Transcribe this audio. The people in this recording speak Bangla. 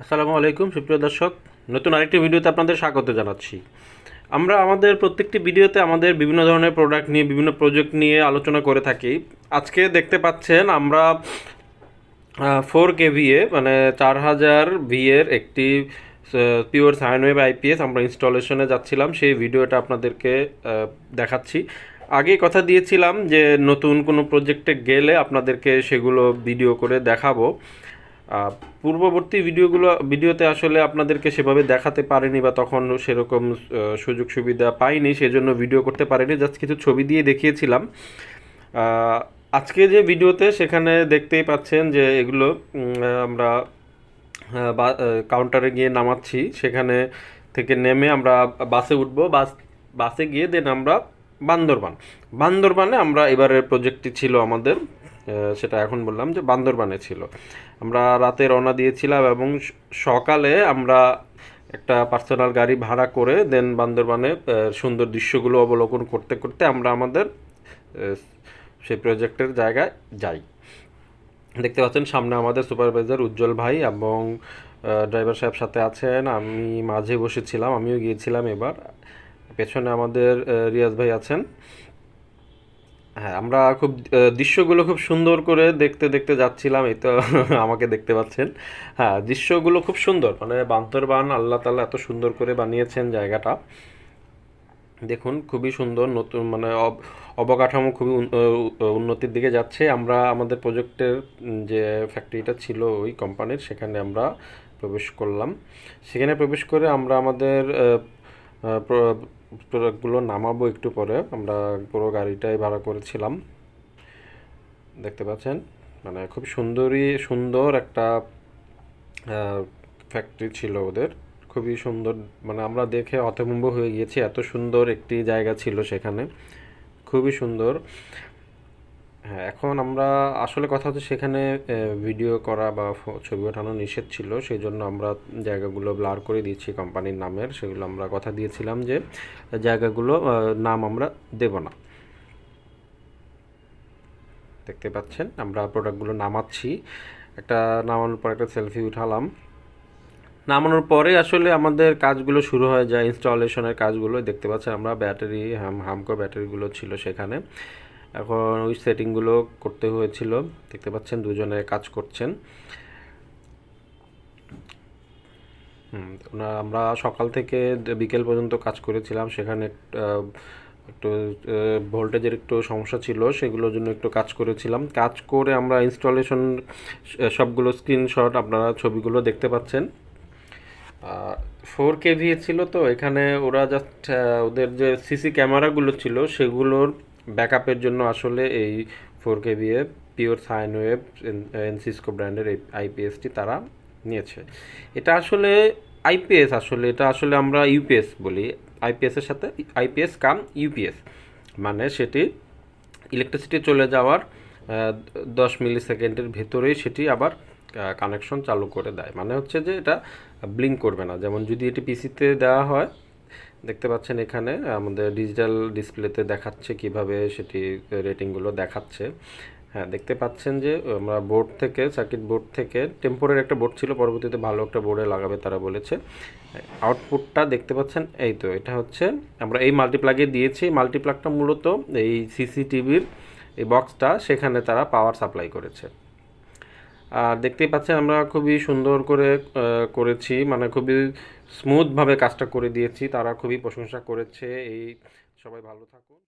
আসসালামু আলাইকুম সুপ্রিয় দর্শক, নতুন আরেকটি ভিডিওতে আপনাদের স্বাগত জানাচ্ছি। আমরা আমাদের প্রত্যেকটি ভিডিওতে আমাদের বিভিন্ন ধরনের প্রোডাক্ট নিয়ে বিভিন্ন প্রজেক্ট নিয়ে আলোচনা করে থাকি। আজকে দেখতে পাচ্ছেন আমরা 4 KVA মানে 4000 এর একটি পিওর সাইন ওয়েভ আইপিএস আমরা ইনস্টলেশনে যাচ্ছিলাম, সেই ভিডিওটা আপনাদেরকে দেখাচ্ছি। আগে কথা দিয়েছিলাম যে নতুন কোনো প্রজেক্টে গেলে আপনাদেরকে সেগুলো ভিডিও করে দেখাবো। পূর্ববর্তী ভিডিওতে আসলে আপনাদেরকে সেভাবে দেখাতে পারিনি বা তখন সেরকম সুযোগ সুবিধা পাইনি, সেজন্য ভিডিও করতে পারিনি, জাস্ট কিছু ছবি দিয়ে দেখিয়েছিলাম। আজকে যে ভিডিওতে সেখানে দেখতেই পাচ্ছেন যে এগুলো আমরা কাউন্টারে গিয়ে নামাচ্ছি, সেখানে থেকে নেমে আমরা বাসে উঠবো। বাসে গিয়ে দেন আমরা বান্দরবানে আমরা এবারের প্রজেক্টটি ছিল আমাদের, সেটা এখন বললাম যে বান্দরবানে ছিল। আমরা রাতে রওনা দিয়েছিলাম এবং সকালে আমরা একটা পার্সোনাল গাড়ি ভাড়া করে দেন বান্দরবানে সুন্দর দৃশ্যগুলো অবলোকন করতে করতে আমরা আমাদের সেই প্রজেক্টের জায়গায় যাই। দেখতে পাচ্ছেন সামনে আমাদের সুপারভাইজার উজ্জ্বল ভাই এবং ড্রাইভার সাহেব সাথে আছেন, আমি মাঝে বসেছিলাম, আমিও গিয়েছিলাম এবার। পেছনে আমাদের রিয়াজ ভাই আছেন। হ্যাঁ, আমরা খুব দৃশ্যগুলো খুব সুন্দর করে দেখতে দেখতে যাচ্ছিলাম, এই তো আমাকে দেখতে পাচ্ছেন। হ্যাঁ, দৃশ্যগুলো খুব সুন্দর, মানে বান্দরবান আল্লাহ তাআলা এত সুন্দর করে বানিয়েছেন জায়গাটা। দেখুন খুবই সুন্দর, নতুন মানে অবকাঠামো খুবই উন্নতির দিকে যাচ্ছে। আমরা আমাদের প্রজেক্টের যে ফ্যাক্টরিটা ছিল ওই কোম্পানির, সেখানে আমরা প্রবেশ করলাম। সেখানে প্রবেশ করে আমরা আমাদের প্রোডাক্টগুলো নামাবো একটু পরে। আমরা পুরো গাড়িটাই ভাড়া করেছিলাম, দেখতে পাচ্ছেন। মানে খুব সুন্দর একটা ফ্যাক্টরি ছিল ওদের, খুবই সুন্দর। মানে আমরা দেখে হতভম্ব হয়ে গিয়েছি, এত সুন্দর একটি জায়গা ছিল সেখানে, খুবই সুন্দর। হ্যাঁ, এখন আমরা আসলে কথা হচ্ছে সেখানে ভিডিও করা বা ছবি ওঠানো নিষেধ ছিল, সেই জন্য আমরা জায়গাগুলো ব্লার করে দিয়েছি কোম্পানির নামের। সেগুলো আমরা কথা দিয়েছিলাম যে জায়গাগুলো নাম আমরা দেব না। দেখতে পাচ্ছেন আমরা প্রোডাক্টগুলো নামাচ্ছি, একটা নামানোর পর একটা সেলফি উঠালাম। নামানোর পরে আসলে আমাদের কাজগুলো শুরু হয়ে যায়, ইনস্টলেশনের কাজগুলো। দেখতে পাচ্ছেন আমরা ব্যাটারি হামকো ব্যাটারিগুলো ছিল সেখানে, এখন ওই সেটিংগুলো করতে হয়েছিল। দেখতে পাচ্ছেন দুজনে কাজ করছেন। আমরা সকাল থেকে বিকেল পর্যন্ত কাজ করেছিলাম, সেখানে একটু ভোল্টেজের একটু সমস্যা ছিল, সেগুলোর জন্য একটু কাজ করেছিলাম। কাজ করে আমরা ইনস্টলেশন সবগুলো স্ক্রিনশট আপনারা ছবিগুলো দেখতে পাচ্ছেন। 4 KVA ছিল, তো এখানে ওরা জাস্ট ওদের যে সিসি ক্যামেরাগুলো ছিল সেগুলোর ব্যাকআপের জন্য আসলে এই 4 KVA পিওর সাইন ওয়েভ এনসিসকো ব্র্যান্ডের এই আইপিএসটি তারা নিয়েছে। এটা আসলে আইপিএস, আসলে এটা আসলে আমরা ইউপিএস বলি। আইপিএসের সাথে আইপিএস কাম ইউপিএস, মানে সেটি ইলেকট্রিসিটি চলে যাওয়ার 10 মিলি সেকেন্ডের ভেতরেই সেটি আবার কানেকশন চালু করে দেয়। মানে হচ্ছে যে এটা ব্লিঙ্ক করবে না। যেমন যদি এটি পিসিতে দেওয়া হয়, দেখতে পাচ্ছেন এখানে আমাদের ডিজিটাল ডিসপ্লেতে দেখাচ্ছে কিভাবে সেটি রেটিংগুলো দেখাচ্ছে। হ্যাঁ, দেখতে পাচ্ছেন যে আমরা বোর্ড থেকে, সার্কিট বোর্ড থেকে, টেম্পোরারি একটা বোর্ড ছিল, পরবর্তীতে ভালো একটা বোর্ডে লাগাবে তারা বলেছে। আউটপুটটা দেখতে পাচ্ছেন, এই তো এটা হচ্ছে আমরা এই মাল্টিপ্লাগে দিয়েছি। মাল্টিপ্লাগটা মূলত এই সিসিটিভির এই বক্সটা, সেখানে তারা পাওয়ার সাপ্লাই করেছে। আর দেখতেই পাচ্ছেন আমরা খুবই সুন্দর করে করেছি, মানে খুবই স্মুথভাবে কাজটা করে দিয়েছি। তারা খুবই প্রশংসা করেছে। এই সবাই ভালো থাকুন।